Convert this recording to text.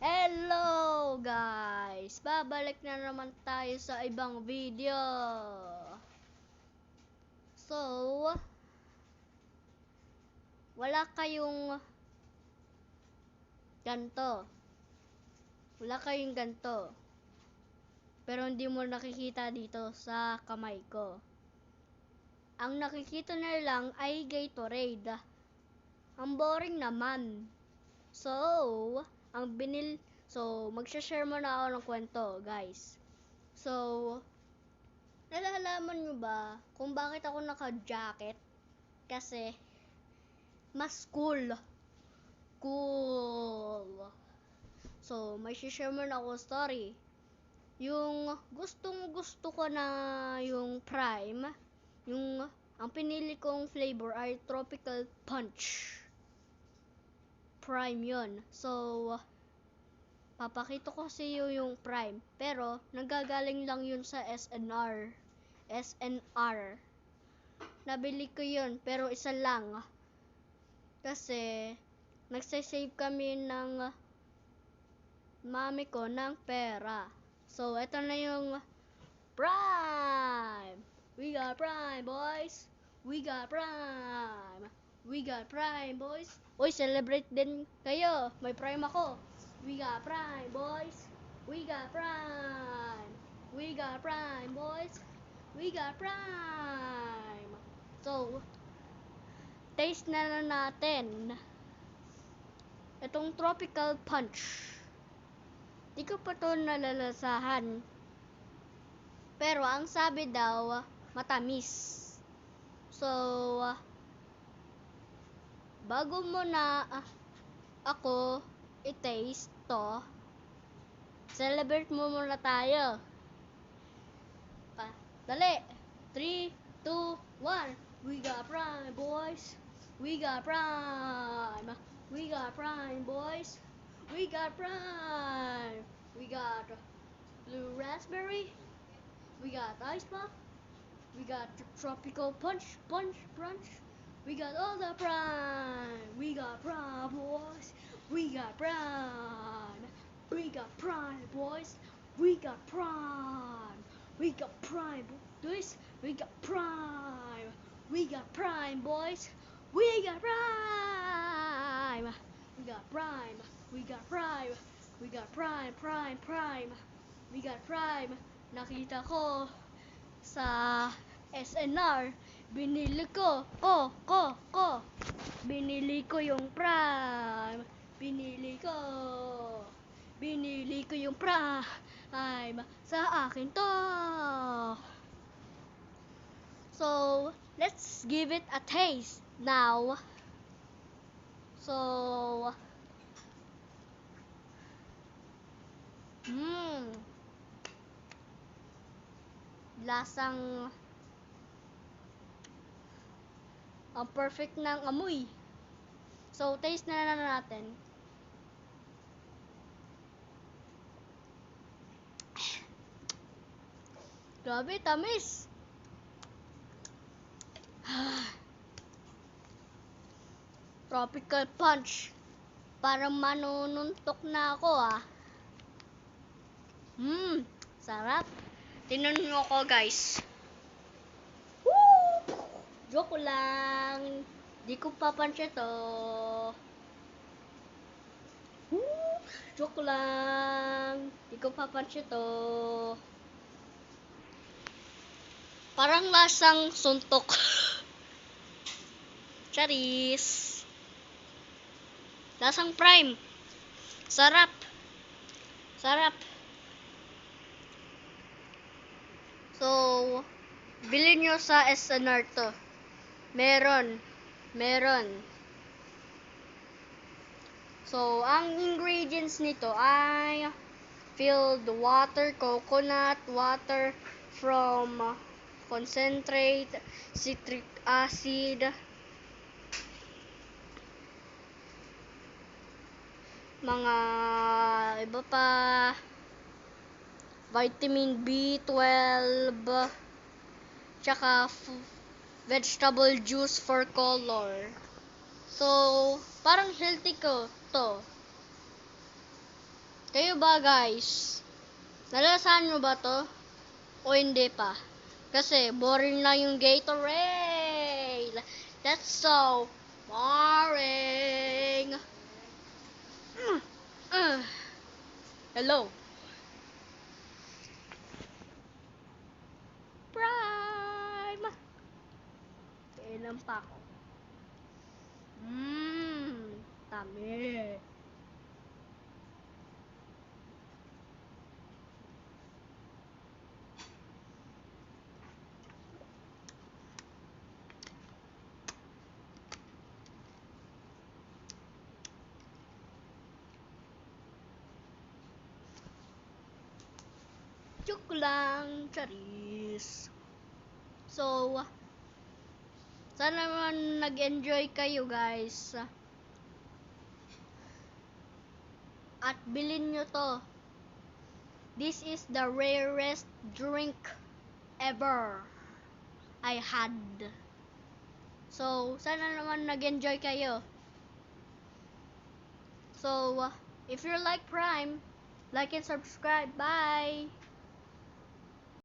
Hello guys! Babalik na naman tayo sa ibang video. So, wala kayong ganto. Wala kayong ganto. Pero hindi mo nakikita dito sa kamay ko. Ang nakikita na lang ay Gatorade. Ang boring naman. So, magsha-share muna ako ng kwento, guys. So, nalalaman nyo ba kung bakit ako naka-jacket? Kasi, mas cool. So, may share muna ako story. Yung gustong gusto ko na yung Prime, ang pinili kong flavor ay Tropical Punch. Prime yon. So, papakita ko sa iyo yung Prime. Pero, nanggagaling lang yun sa SNR. Nabili ko yun, pero isa lang. Kasi, nagsasave kami ng mami ko ng pera. So, eto na yung Prime! We got Prime, boys! We got Prime! We got Prime, boys! Uy, celebrate din kayo! May Prime ako! We got Prime, boys! We got Prime! We got Prime, boys! We got Prime! So, taste na lang natin itong Tropical Punch. Di ko pa to nalalasahan. Pero ang sabi daw, matamis. So, bago mo na ako i-taste to, celebrate mo muna tayo. Dali! 3, 2, 1. We got Prime, boys! We got Prime! We got Prime, boys! We got Prime! We got blue raspberry. We got ice pop. We got tropical punch. We got all the Prime. We got Prime, boys. We got Prime. We got Prime, boys. We got Prime. We got Prime, boys. We got Prime. We got Prime, boys. We got Prime. We got Prime. We got Prime. We got Prime. We got Prime. Nakita ko sa SNR. Binili ko. Binili ko yung Prime. Binili ko yung Prime. Sa akin to. So, let's give it a taste now. So, lasang ang perfect ng amoy. So, taste na natin. Grabe, tamis. Tropical Punch. Parang manununtok na ako sarap. Tingnan nyo ako, guys. Woo! Joke lang. Di ko papansya to. Woo! Joke lang. Di ko papansya to. Parang lasang suntok. Charis. Lasang Prime. Sarap. So, bilhin nyo sa SNR to. Meron. So, ang ingredients nito ay filled water, coconut water from concentrate, citric acid, mga iba pa, vitamin B12, tsaka vegetable juice for color. So, parang healthy ko to. Kayo ba guys? Nalasahan nyo ba to? O hindi pa? Kasi boring na yung Gatorade. That's so boring. Hello. Prime. Kailan pa ako? Tami. Joke lang, charis. So, sana naman nag-enjoy kayo guys. At bilhin nyo to. This is the rarest drink ever I had. So, sana naman nag-enjoy kayo. So, if you like Prime, like and subscribe. Bye!